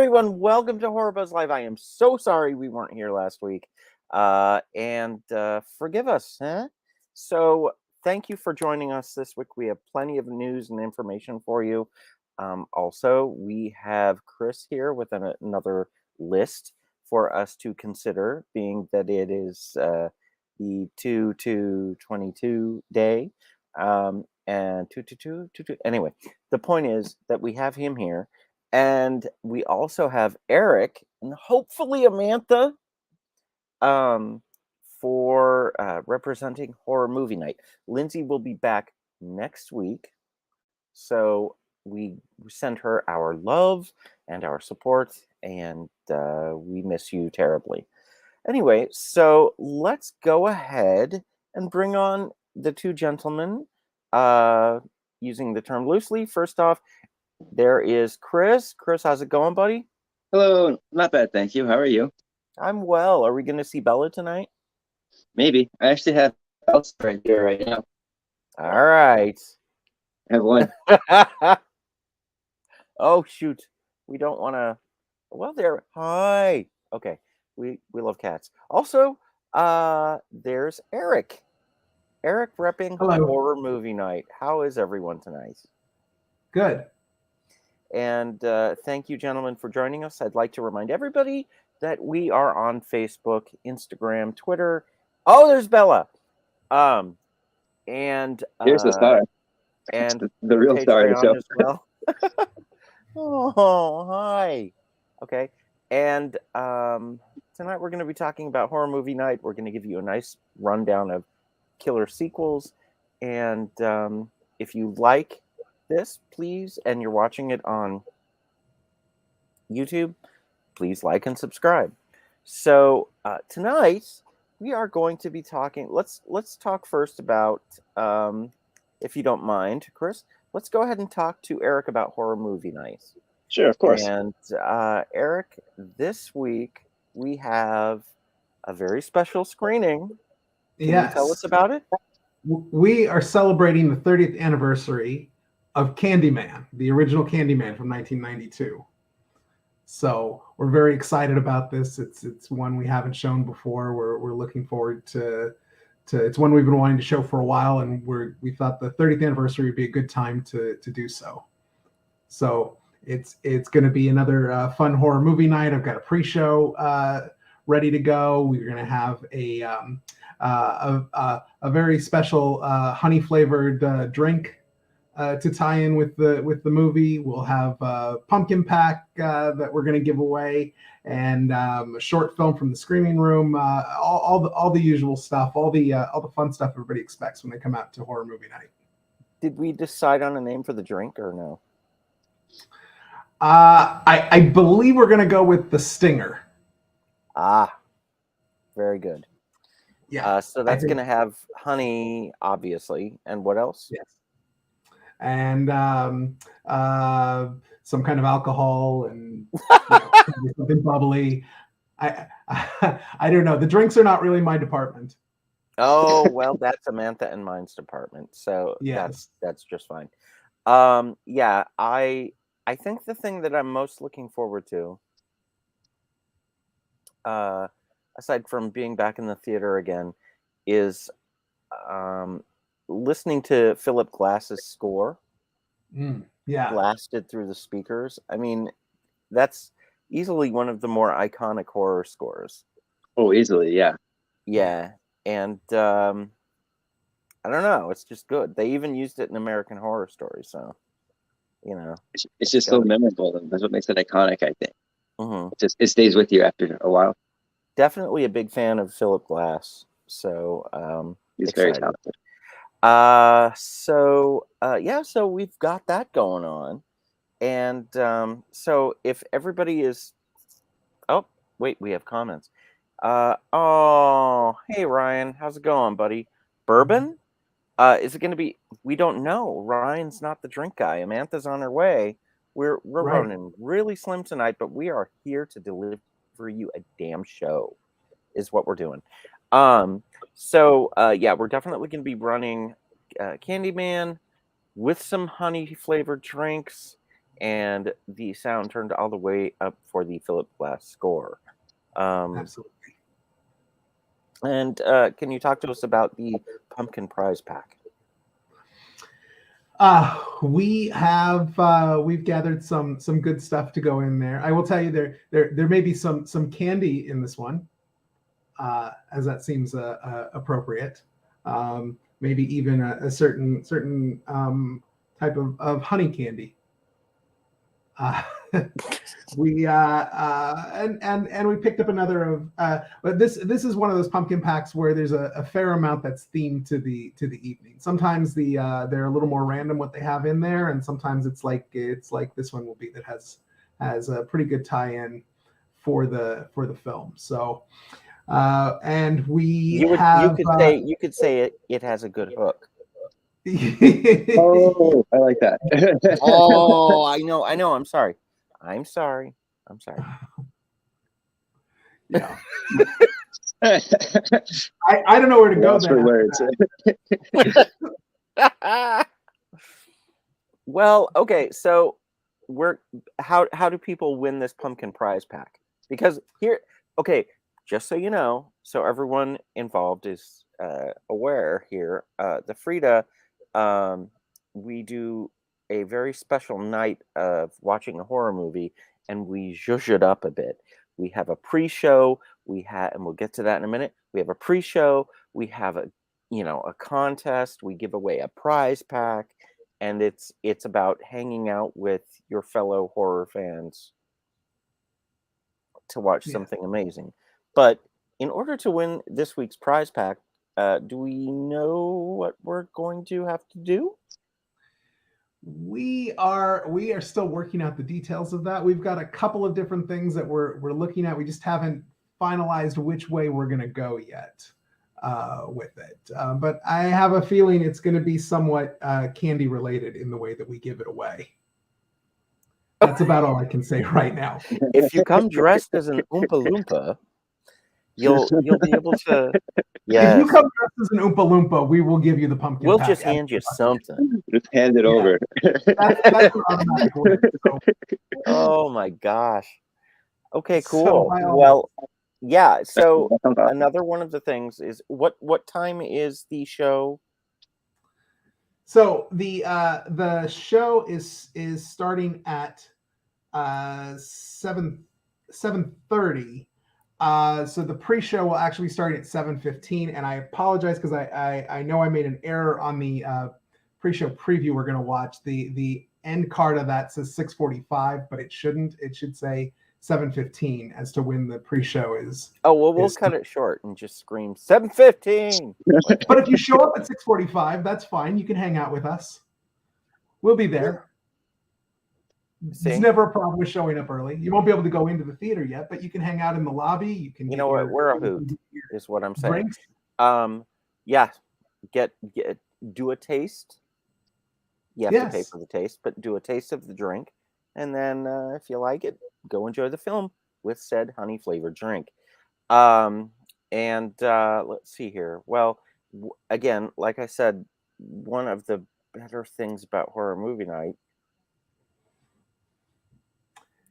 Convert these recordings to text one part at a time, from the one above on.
everyone, welcome to HorrorBuzz Live. I am so sorry we weren't here last week, and forgive us. So thank you for joining us this week. We have plenty of news and information for you. Also, we have Chris here with another list for us to consider, being that it is the 2/2/22 day, and 2/2/2/22. Anyway, the point is that we have him here. And we also have Eric and hopefully Amantha for representing Horror Movie Night. Lindsay will be back next week. So we send her our love and our support, and we miss you terribly. Anyway, so let's go ahead and bring on the two gentlemen, using the term loosely. First off, there is Chris. Chris, how's it going, buddy? Hello, not bad, thank you. How are you? I'm well. Are we going to see Bella tonight? Maybe. I actually have else right here right now. All right. I have one. Oh, shoot. We don't want to. Well, there. Hi. Okay. We love cats. Also, there's Eric. Eric repping Hello. Horror Movie Night. How is everyone tonight? Good. And thank you, gentlemen, for joining us. I'd like to remind everybody that we are on Facebook, Instagram, Twitter. Oh, there's Bella. And Here's the star. And the real star of the show. As well. Oh, hi. Okay. And tonight we're going to be talking about Horror Movie Night. We're going to give you a nice rundown of killer sequels. And if you like this, please, and you're watching it on YouTube, please like and subscribe. So tonight we are going to be talking. Let's talk first about, if you don't mind, Chris. Let's go ahead and talk to Eric about Horror Movie Night. Sure, of course. And Eric, this week we have a very special screening. Can you tell us about it? We are celebrating the 30th anniversary of Candyman, the original Candyman from 1992. So we're very excited about this. It's one we haven't shown before. We're looking forward to it's one we've been wanting to show for a while, and we thought the 30th anniversary would be a good time to do so. So it's going to be another fun horror movie night. I've got a pre-show ready to go. We're going to have a very special honey flavored drink to tie in with the movie. We'll have a pumpkin pack that we're going to give away, and a short film from the Screaming Room. All the usual stuff, all the fun stuff everybody expects when they come out to Horror Movie Night. Did we decide on a name for the drink or no? I believe we're going to go with the Stinger. Ah, very good. Yeah. So that's going to have honey, obviously, and what else? Yes. And some kind of alcohol and something bubbly. I don't know. The drinks are not really my department. Oh, well, that's Amantha and mine's department. So yes, that's just fine. Yeah, I think the thing that I'm most looking forward to, aside from being back in the theater again, is listening to Philip Glass's score blasted through the speakers. I mean, that's easily one of the more iconic horror scores. Oh, easily, yeah. Yeah, and I don't know, it's just good. They even used it in American Horror Story, so, you know. It's just so memorable, and that's what makes it iconic, I think. Mm-hmm. It stays with you after a while. Definitely a big fan of Philip Glass, so he's excited. Very talented. So we've got that going on. And so if everybody is... Oh, wait, we have comments. Oh, hey, Ryan. How's it going, buddy? Bourbon? Is it going to be... We don't know. Ryan's not the drink guy. Amantha's on her way. We're running really slim tonight, but we are here to deliver you a damn show, is what we're doing. Yeah, we're definitely going to be running Candyman with some honey flavored drinks, and the sound turned all the way up for the Philip Glass score. Absolutely. And can you talk to us about the pumpkin prize pack? We've gathered some good stuff to go in there. I will tell you there may be some candy in this one, as that seems appropriate. Maybe even a certain type of honey candy. We picked up another of, but this is one of those pumpkin packs where there's a fair amount that's themed to the evening. Sometimes they're a little more random what they have in there, and sometimes it's like this one will be that has a pretty good tie-in for the film. So, and you could say it has a good hook. Oh, I like that. Oh, I know. I'm sorry. Yeah. I don't know where to go for words. Well, okay. So how do people win this pumpkin prize pack? Because here, okay, just so you know, so everyone involved is aware here, the Frida, we do a very special night of watching a horror movie, and we zhuzh it up a bit. We have a pre-show, and we'll get to that in a minute. We have a pre-show, we have a contest, we give away a prize pack, and it's about hanging out with your fellow horror fans to watch something amazing. But in order to win this week's prize pack, do we know what we're going to have to do? We are still working out the details of that. We've got a couple of different things that we're looking at. We just haven't finalized which way we're going to go yet with it. But I have a feeling it's going to be somewhat candy related in the way that we give it away. That's about all I can say right now. If you come dressed as an Oompa Loompa, you'll be able to. Yeah. If you come dressed as an Oompa Loompa, we will give you the pumpkin. We'll just hand you something. Just hand it over. That's what automatic works, so. Oh my gosh. Okay, cool. So well, yeah. So another one of the things is what time is the show? So the show is starting at 7:30. So the pre-show will actually start at 7:15, and I apologize because I know I made an error on the pre-show preview we're going to watch. The end card of that says 6:45, but it shouldn't. It should say 7:15 as to when the pre-show is. Oh well, we'll cut it short and just scream 7:15. But if you show up at 6:45, that's fine. You can hang out with us. We'll be there. There's never a problem with showing up early. You won't be able to go into the theater yet, but you can hang out in the lobby. You can. You know what? We're a hoot, is what I'm saying. Drinks. Yeah. Do a taste. You have to pay for the taste, but do a taste of the drink, and then if you like it, go enjoy the film with said honey flavored drink. And let's see here. Well, again, like I said, one of the better things about horror movie night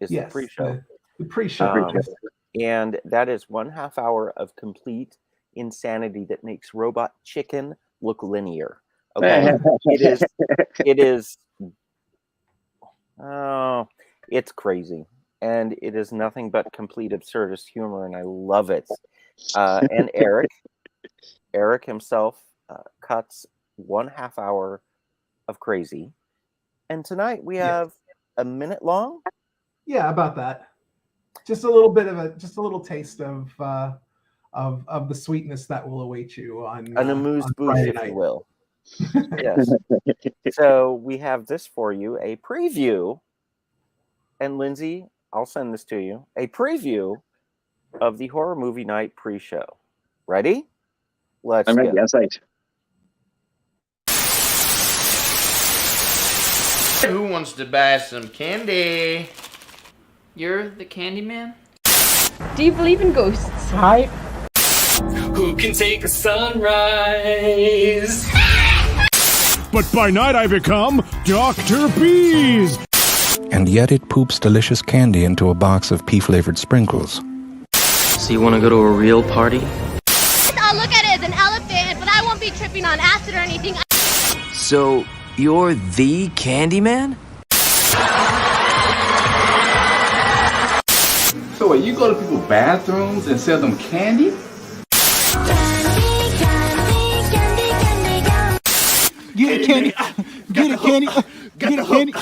is the pre-show. The pre-show. And that is 1/2 hour of complete insanity that makes Robot Chicken look linear. Okay. It is it's crazy. And it is nothing but complete absurdist humor, and I love it. And Eric himself cuts 1/2 hour of crazy. And tonight we have a minute long. Yeah, about that. Just a little taste of the sweetness that will await you on an amuse-bouche, if night. you will. Yes. So we have this for you, a preview. And Lindsay, I'll send this to you. A preview of the horror movie night pre-show. Ready? I'm ready. Yes, right. Who wants to buy some candy? You're the Candyman? Do you believe in ghosts? Hi. Who can take a sunrise? But by night I become Dr. Bees. and yet it poops delicious candy into a box of pea-flavored sprinkles. So you want to go to a real party? I'll look at it as an elephant, but I won't be tripping on acid or anything. So you're the Candyman? So wait, you go to people's bathrooms and sell them candy? Get it, candy. Get it, candy. Get it, candy.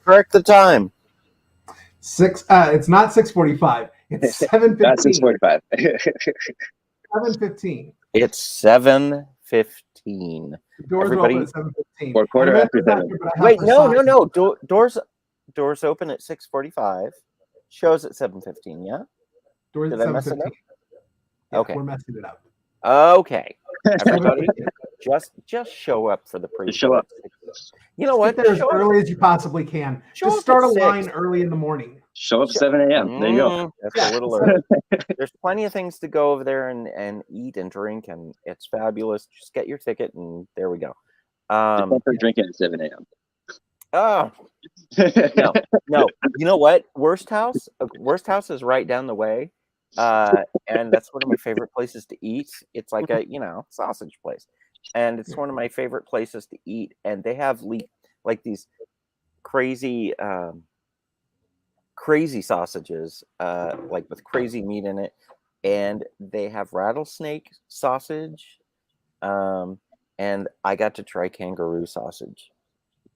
Correct the time. It's not 6:45. It's 7:15. That's 6:45. 7:15. It's 7:15. Doors are open at 7:15. Or quarter after 7. Wait, no. Doors open at 6:45. Shows at 7:15. Yeah. Doors Did at I mess it 7:15. up? Yeah, Okay. we're messing it up. Okay. Everybody, just show up for the pre. Show up. You know what? Get there as early as you possibly can. Just start a line early in the morning. Show up 7 a.m. There you go. That's a little early. There's plenty of things to go over there and eat and drink, and it's fabulous. Just get your ticket, and there we go. Don't start drinking at 7 a.m. Oh no. You know what? Worst House is right down the way, and that's one of my favorite places to eat. It's like a sausage place, and it's one of my favorite places to eat. And they have like these crazy sausages, like with crazy meat in it, and they have rattlesnake sausage, and I got to try kangaroo sausage.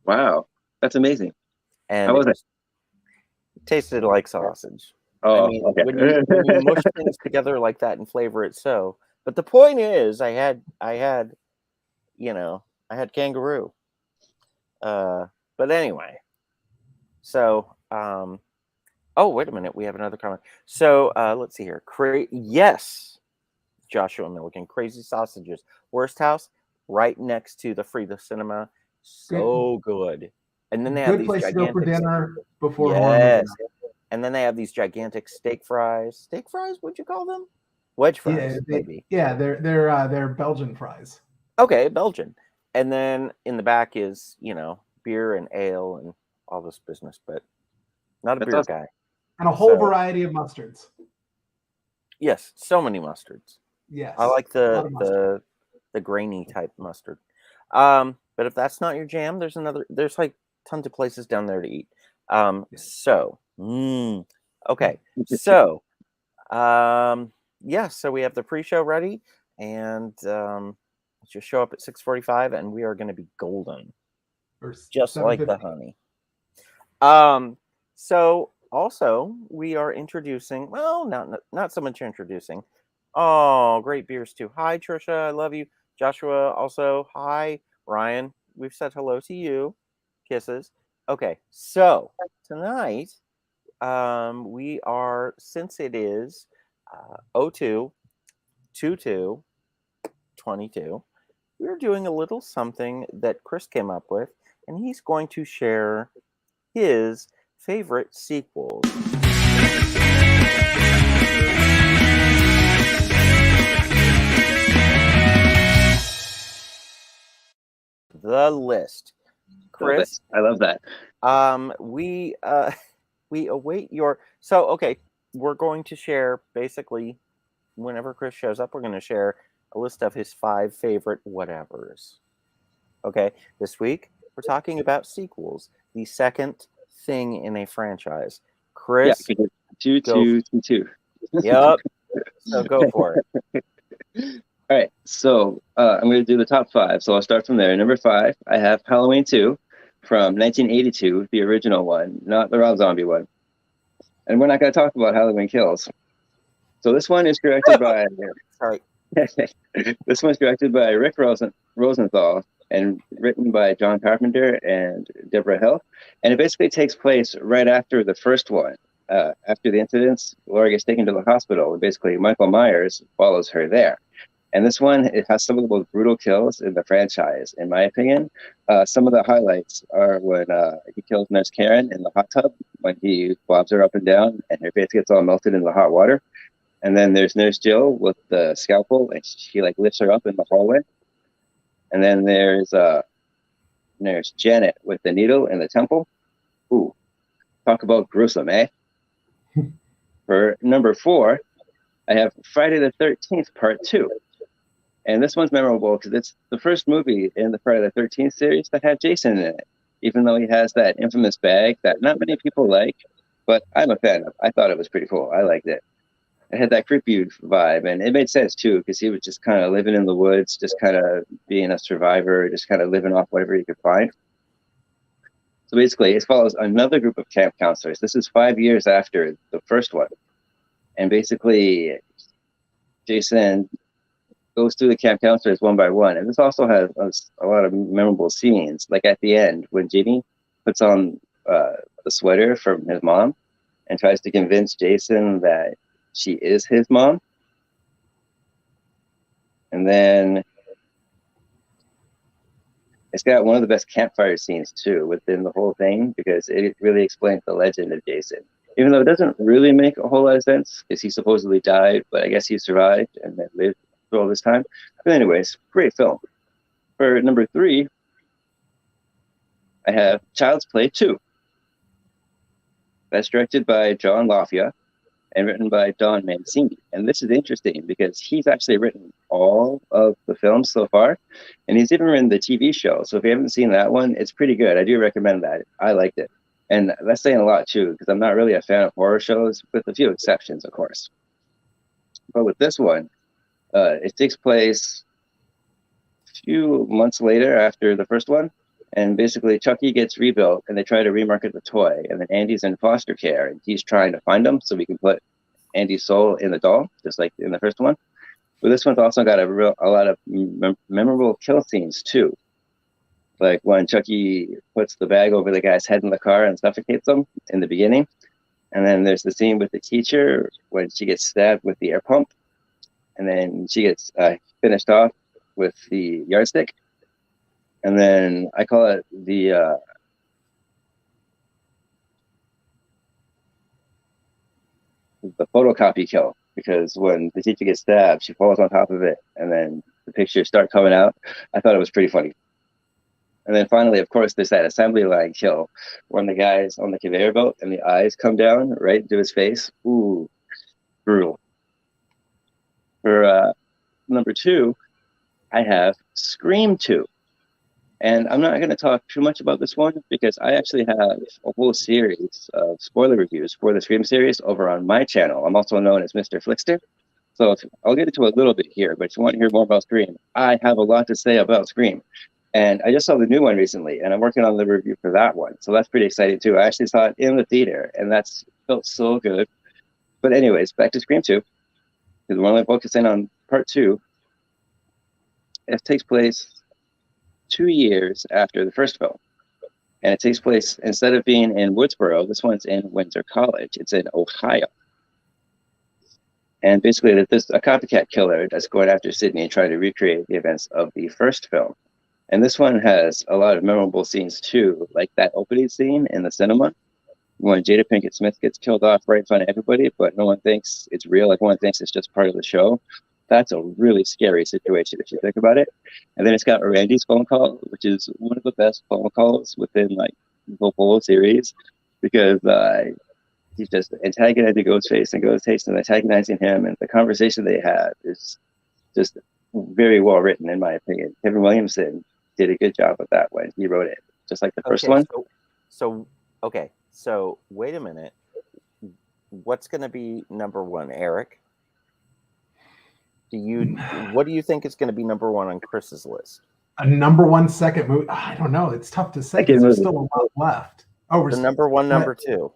Wow, that's amazing. And how was it? Tasted like sausage. Oh, I mean, okay. when you mush things together like that and flavor it so. But the point is, I had kangaroo. But anyway, so oh, wait a minute, we have another comment. So let's see here. Yes, Joshua Milligan, crazy sausages. Worst House, right next to the Frida Cinema. So good. And then they have Good these place to go for gigantic dinner before yes. horror movie night. And then they have these gigantic steak fries. Steak fries, would you call them? Wedge fries, maybe. Yeah, they're Belgian fries. Okay, Belgian. And then in the back is, beer and ale and all this business, but not a beer guy. And a whole variety of mustards. Yes, so many mustards. Yes. I like the grainy type mustard. But if that's not your jam, there's like tons of places down there to eat. Okay. So so we have the pre-show ready, and just show up at 6:45 and we are going to be golden. Just like the honey. So also we are introducing, well, not so much introducing. Oh, great beers too. Hi Trisha, I love you. Joshua also, hi. Ryan, we've said hello to you. Kisses. Okay, so tonight we are, since it is 02/22/22, we're doing a little something that Chris came up with, and he's going to share his favorite sequels. The list. Chris, I love that. We await your. So okay, we're going to share basically whenever Chris shows up, we're going to share a list of his 5 favorite whatevers. Okay, this week we're talking about sequels, the second thing in a franchise. Chris, yeah, 2. Yep. So go for it. All right, so I'm going to do the top 5. So I'll start from there. Number 5, I have Halloween 2 from 1982, the original one, not the Rob Zombie one. And we're not going to talk about Halloween Kills. So this one is directed by. Sorry. This one's directed by Rick Rosenthal and written by John Carpenter and Deborah Hill. And it basically takes place right after the first one. After the incidents, Laura gets taken to the hospital, and basically Michael Myers follows her there. And this one, it has some of the most brutal kills in the franchise, in my opinion. Some of the highlights are when he kills Nurse Karen in the hot tub when he bobs her up and down, and her face gets all melted in the hot water. And then there's Nurse Jill with the scalpel, and she like lifts her up in the hallway. And then there's Nurse Janet with the needle in the temple. Ooh, talk about gruesome, eh? For number 4, I have Friday the 13th Part 2. And this one's memorable because it's the first movie in the Friday the 13th series that had Jason in it, even though he has that infamous bag that not many people like, but I'm a fan of. I thought it was pretty cool. I liked it. It had that creepy vibe, and it made sense too because he was just kind of living in the woods, just kind of being a survivor, just kind of living off whatever he could find. So basically, it follows another group of camp counselors. This is 5 years after the first one. And basically, Jason goes through the camp counselors one by one. And this also has a lot of memorable scenes, like at the end when Ginny puts on the sweater from his mom and tries to convince Jason that she is his mom. And then it's got one of the best campfire scenes too within the whole thing because it really explains the legend of Jason. Even though it doesn't really make a whole lot of sense because he supposedly died, but I guess he survived and then lived through all this time. But anyways, great film. For number 3, I have Child's Play 2. That's directed by John Lafia and written by Don Mancini. And this is interesting because he's actually written all of the films so far, and he's even written the TV show. So if you haven't seen that one, it's pretty good. I do recommend that. I liked it. And that's saying a lot too, because I'm not really a fan of horror shows, with a few exceptions, of course. But with this one, it takes place a few months later after the first one. And basically, Chucky gets rebuilt, and they try to remarket the toy. And then Andy's in foster care, and he's trying to find him so we can put Andy's soul in the doll, just like in the first one. But this one's also got a lot of memorable kill scenes too. Like when Chucky puts the bag over the guy's head in the car and suffocates him in the beginning. And then there's the scene with the teacher when she gets stabbed with the air pump. And then she gets finished off with the yardstick. And then I call it the photocopy kill, because when the teacher gets stabbed, she falls on top of it, and then the pictures start coming out. I thought it was pretty funny. And then finally, of course, there's that assembly line kill when the guy's on the conveyor belt and the eyes come down right into his face. Ooh, brutal. For number 2, I have Scream 2. And I'm not going to talk too much about this one because I actually have a whole series of spoiler reviews for the Scream series over on my channel. I'm also known as Mr. Flickster. So I'll get into a little bit here, but if you want to hear more about Scream, I have a lot to say about Scream. And I just saw the new one recently, and I'm working on the review for that one. So that's pretty exciting too. I actually saw it in the theater, and that's felt so good. But anyways, back to Scream 2, because we're only focusing on part 2. It takes place 2 years after the first film. And it takes place, instead of being in Woodsboro, this one's in Windsor College. It's in Ohio. And basically, there's a copycat killer that's going after Sydney and trying to recreate the events of the first film. And this one has a lot of memorable scenes too, like that opening scene in the cinema when Jada Pinkett Smith gets killed off right in front of everybody, but no one thinks it's real. Everyone thinks it's just part of the show. That's a really scary situation if you think about it. And then it's got Randy's phone call, which is one of the best phone calls within like the whole series, because he's just antagonizing Ghostface, and Ghostface is antagonizing him, and the conversation they had is just very well written, in my opinion. Kevin Williamson did a good job with that one. He wrote it just like the first one. So wait a minute. What's going to be number 1, Eric? What do you think is going to be number 1 on Chris's list? A number 1 second movie? I don't know. It's tough to say because there's still a lot left. Oh, we're number 1, number 2.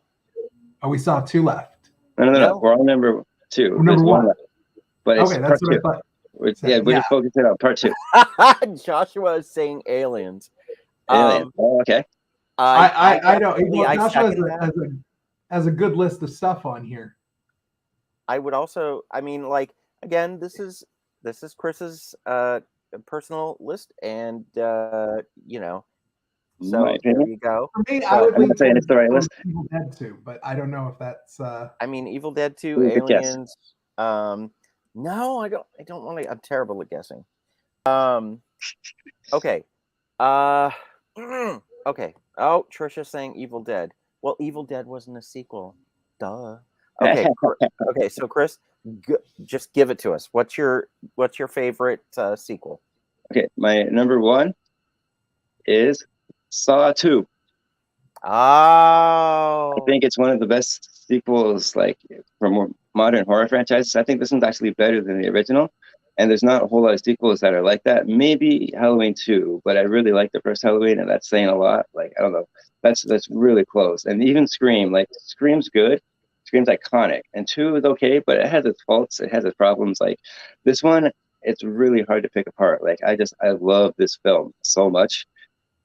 Oh, we still have 2 left. No. We're on number 2. We're number 1 left. But it's okay, part that's what 2. I thought. We're just focusing on part 2. Joshua is saying aliens. Aliens. Okay. I know. Well, Joshua has a good list of stuff on here. I would also, again, this is Chris's personal list, and So my there opinion. you go. For me, But I would I'm lean not saying it's the right list. Evil Dead 2, but I don't know if that's. I mean, Evil Dead 2, Ooh, good guess. Aliens. No, I don't want to. I'm terrible at guessing. Okay. Okay. Oh, Trisha's saying Evil Dead. Well, Evil Dead wasn't a sequel. Duh. Okay. Okay. So, Chris, just give it to us. What's your favorite sequel? Okay, my number one is Saw 2. Oh. I think it's one of the best sequels, like for modern horror franchises. I think this one's actually better than the original, and there's not a whole lot of sequels that are like that. Maybe Halloween 2, but I really like the first Halloween, and that's saying a lot. Like I don't know, that's really close. And even Scream, like Scream's good, Scream's iconic, and 2 is okay, but it has its faults, it has its problems. Like this one, it's really hard to pick apart. Like I love this film so much.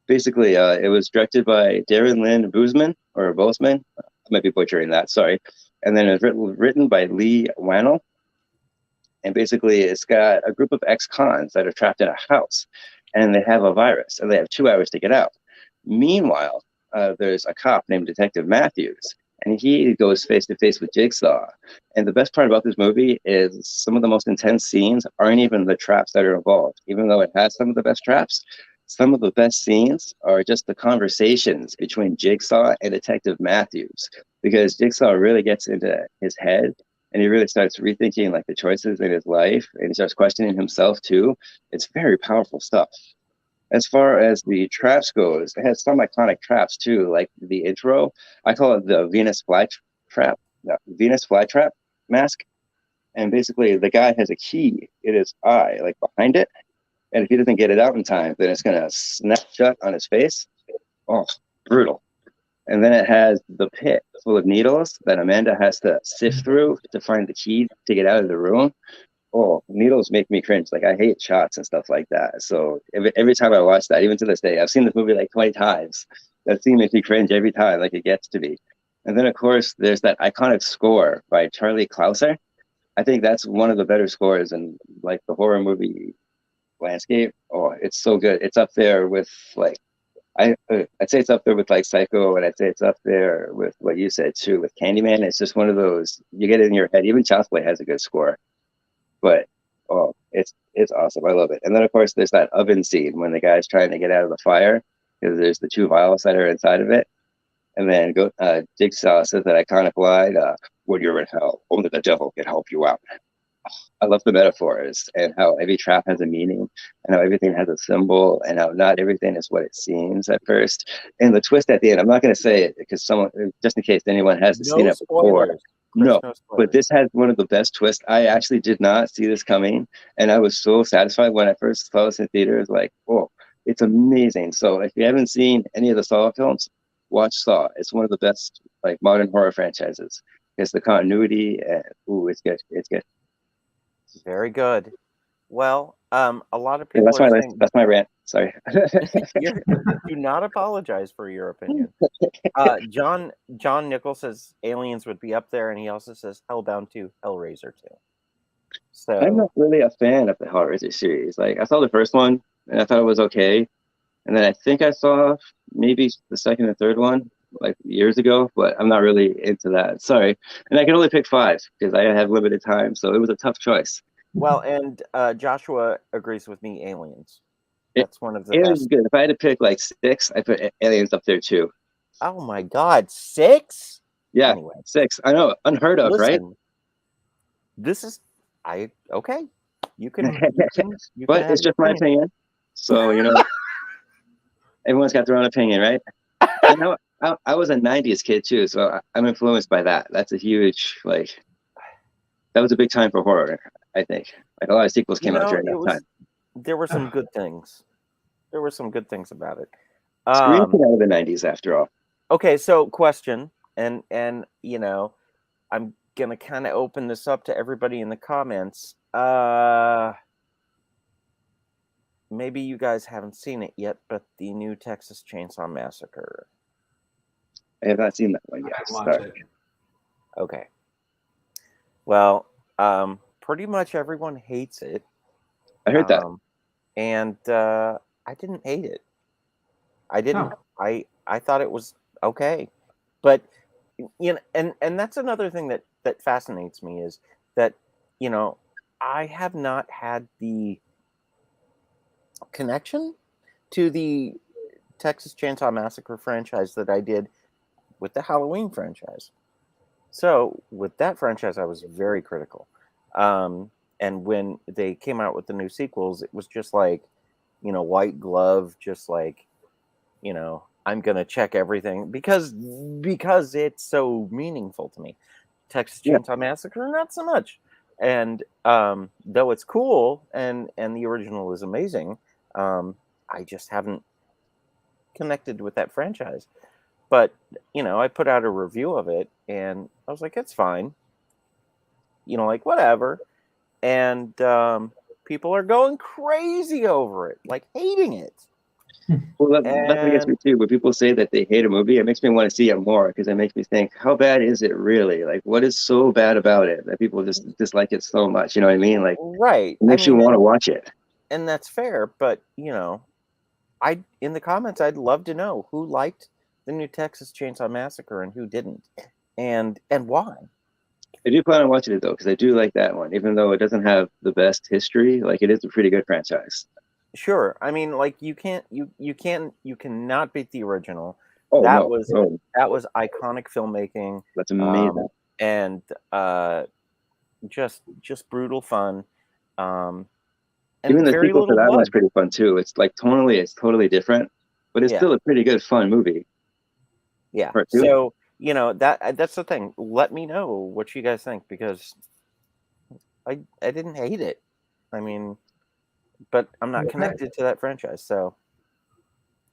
Basically, it was directed by Darren Lynn Bousman. I might be butchering that, sorry. And then it was written by Lee Wannell. And basically, it's got a group of ex-cons that are trapped in a house, and they have a virus, and they have 2 hours to get out. Meanwhile, there's a cop named Detective Matthews, and he goes face to face with Jigsaw. And the best part about this movie is some of the most intense scenes aren't even the traps that are involved, even though it has some of the best traps. Some of the best scenes are just the conversations between Jigsaw and Detective Matthews, because Jigsaw really gets into his head and he really starts rethinking like the choices in his life, and he starts questioning himself too. It's very powerful stuff. As far as the traps goes, it has some iconic traps too, like the intro. I call it the Venus flytrap mask. And basically the guy has a key in his eye, like behind it. And if he doesn't get it out in time, then it's going to snap shut on his face. Oh, brutal. And then it has the pit full of needles that Amanda has to sift through to find the key to get out of the room. Oh, needles make me cringe. Like, I hate shots and stuff like that. So every time I watch that, even to this day, I've seen this movie like 20 times. That scene makes me cringe every time, like it gets to me. And then, of course, there's that iconic score by Charlie Clouser. I think that's one of the better scores in like the horror movie landscape. Oh, it's so good. It's up there with like I'd say it's up there with like Psycho, and I'd say it's up there with what you said too with Candyman. It's just one of those, you get it in your head. Even Child's Play has a good score, but oh, it's awesome. I love it. And then of course there's that oven scene when the guy's trying to get out of the fire because there's the 2 vials that are inside of it, and then Jigsaw says that iconic line, "When you're in hell, only the devil can help you out." I love the metaphors and how every trap has a meaning and how everything has a symbol and how not everything is what it seems at first. And the twist at the end, I'm not going to say it because just in case anyone hasn't seen it before. Chris, No, no spoilers. but this has one of the best twists. I actually did not see this coming, and I was so satisfied when I first saw this in theaters. Like, oh, it's amazing. So if you haven't seen any of the Saw films, watch Saw. It's one of the best like modern horror franchises. It's the continuity, and it's good. It's good. Very good. Well, a lot of people That's are my saying that's my rant. Sorry. do not apologize for your opinion. John Nichols says Aliens would be up there, and he also says Hellbound 2, Hellraiser 2. So I'm not really a fan of the Hellraiser series. Like I saw the first one and I thought it was okay, and then I think I saw maybe the second and third one like years ago, but I'm not really into that. Sorry. And I can only pick 5 because I have limited time, so it was a tough choice. well, and Joshua agrees with me. Aliens. That's one of the Aliens best. is good. If I had to pick like 6, I put Aliens up there too. Oh my God, 6? Yeah, anyway. 6. I know, unheard of, right? This is okay. You can, but it's just my opinion. So everyone's got their own opinion, right? I know. I was a 90s kid too, so I'm influenced by that. That's a huge, that was a big time for horror, I think. Like a lot of sequels came out during that time. There were some good things. There were some good things about it. Scream came out of the 90s after all. Okay, so question, and I'm gonna kind of open this up to everybody in the comments. Maybe you guys haven't seen it yet, but the new Texas Chainsaw Massacre. I have not seen that one yet. Sorry. Okay. Well, pretty much everyone hates it. I heard that. And I didn't hate it. I didn't. No. I thought it was okay, but and that's another thing that fascinates me is that I have not had the connection to the Texas Chainsaw Massacre franchise that I did with the Halloween franchise. So with that franchise, I was very critical. And when they came out with the new sequels, it was just like, white glove, just like, I'm going to check everything because it's so meaningful to me. Texas Chainsaw Massacre, not so much. And though it's cool and the original is amazing, I just haven't connected with that franchise. But, I put out a review of it and I was like, it's fine. Like whatever. And people are going crazy over it, like hating it. Well, that's what gets me too. When people say that they hate a movie, it makes me want to see it more because it makes me think, how bad is it really? Like, what is so bad about it that people just dislike it so much? You know what I mean? Like, right. It makes you want to watch it. And that's fair, but in the comments, I'd love to know who liked the new Texas Chainsaw Massacre and who didn't, and why. I do plan on watching it though, because I do like that one, even though it doesn't have the best history. Like, it is a pretty good franchise. Sure. I mean, like you cannot beat the original. Oh, that no, was no. That was iconic filmmaking. That's amazing. And just brutal fun. And even the very sequel to little that blood. one's pretty fun too. It's like tonally, it's totally different, but it's still a pretty good, fun movie. Yeah. Part two. So that's the thing. Let me know what you guys think because I didn't hate it. I mean, but I'm not connected to that franchise, so.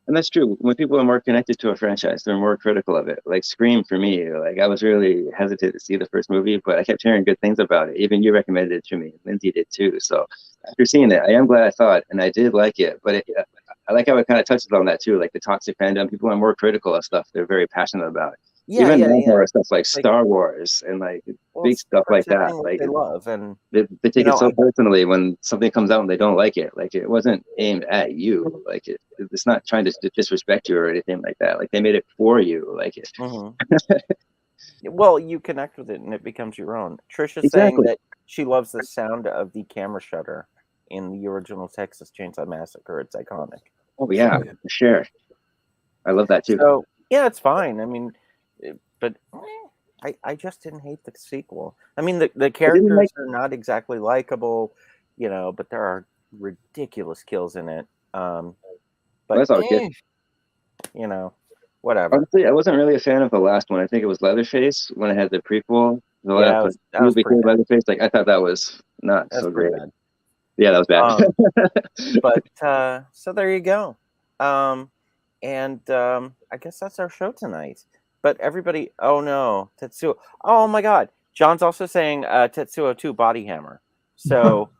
And that's true. When people are more connected to a franchise, they're more critical of it. Like Scream, for me, like I was really hesitant to see the first movie, but I kept hearing good things about it. Even you recommended it to me. Lindsay did too. So after seeing it, I am glad I saw it, and I did like it. But I like how it kind of touches on that too, like the toxic fandom. People are more critical of stuff they're very passionate about. Even horror stuff like Star Wars and like big stuff like that. Like they love, and they take it so personally when something comes out and they don't like it. Like it wasn't aimed at you. Like it's not trying to disrespect you or anything like that. Like they made it for you. Like it. Well, you connect with it and it becomes your own. Trisha's saying that she loves the sound of the camera shutter in the original Texas Chainsaw Massacre. It's iconic. Oh yeah, for sure. I love that too. So yeah, it's fine. I mean, but I just didn't hate the sequel. I mean, the characters are not exactly likable, but there are ridiculous kills in it. But that's all good. Whatever. Honestly, I wasn't really a fan of the last one. I think it was Leatherface when I had the prequel. That was pretty bad. Leatherface. Like I thought that was not so great. Bad. Yeah, that was bad. But so there you go. And I guess that's our show tonight. But everybody, oh no, Tetsuo. Oh my God. John's also saying Tetsuo 2 Body Hammer. So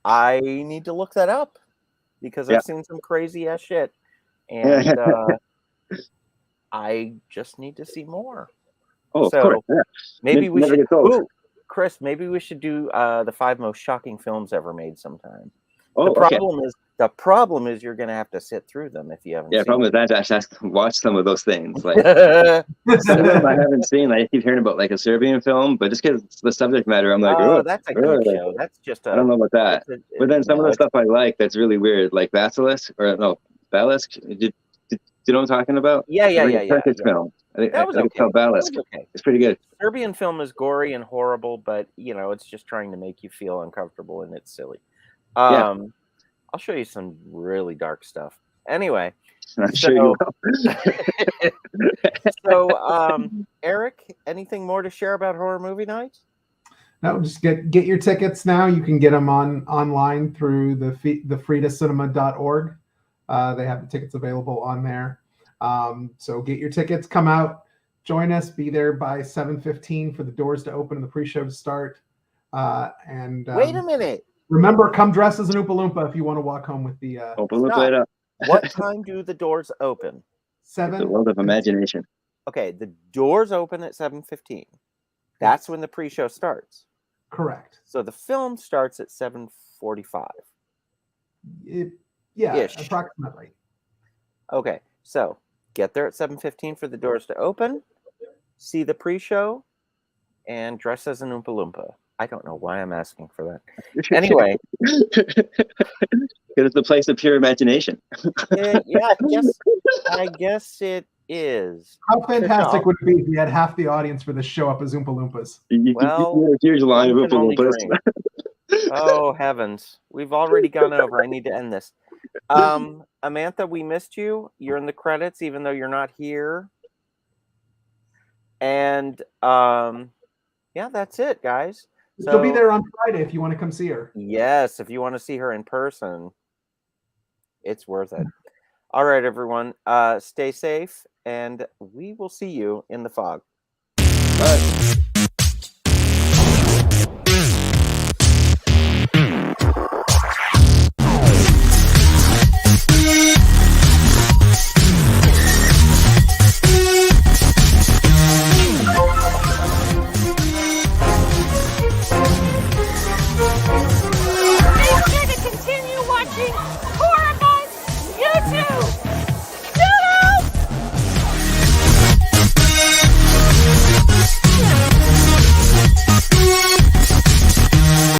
I need to look that up because I've seen some crazy ass shit. And I just need to see more. Oh, so of course. Yeah. Maybe we should. Ooh, Chris, maybe we should do the 5 most shocking films ever made sometime. Oh, the problem is you're going to have to sit through them if you haven't. Yeah, seen problem them. is that I have to watch some of those things. Like some of them I haven't seen. I keep hearing about like a Serbian film, but just because the subject matter, I'm like, oh, that's a good show. That's just I don't know about that. But then some of the stuff I like that's really weird, like Basilisk. Did you know what I'm talking about? Yeah. Turkish film. That was okay. Basilisk. Okay. It's pretty good. Serbian film is gory and horrible, but it's just trying to make you feel uncomfortable and it's silly. I'll show you some really dark stuff. Anyway, sure you will. Eric, anything more to share about Horror Movie Night? No, just get your tickets now. You can get them online through the fridacinema.org. They have the tickets available on there. So get your tickets, come out, join us, be there by 7:15 for the doors to open and the pre-show to start. Wait a minute. Remember, come dress as an Oompa Loompa if you want to walk home with the. Oompa Loompa it up. What time do the doors open? 7. The world of imagination. Okay, the doors open at 7:15. That's when the pre-show starts. Correct. So the film starts at 7:45. Yeah, approximately. Okay, So get there at 7:15 for the doors to open. See the pre-show, and dress as an Oompa Loompa. I don't know why I'm asking for that. Anyway. It is the place of pure imagination. Yeah, I guess it is. How fantastic would it be if we had half the audience for this show up as Oompa Loompas? Well, a huge line of one can Oompa only Loompas. dream. Oh, heavens. We've already gone over. I need to end this. Amantha, we missed you. You're in the credits, even though you're not here. And yeah, that's it, guys. She'll be there on Friday if you want to come see her. Yes, if you want to see her in person, it's worth it. All right, everyone. Stay safe, and we will see you in the fog. Bye.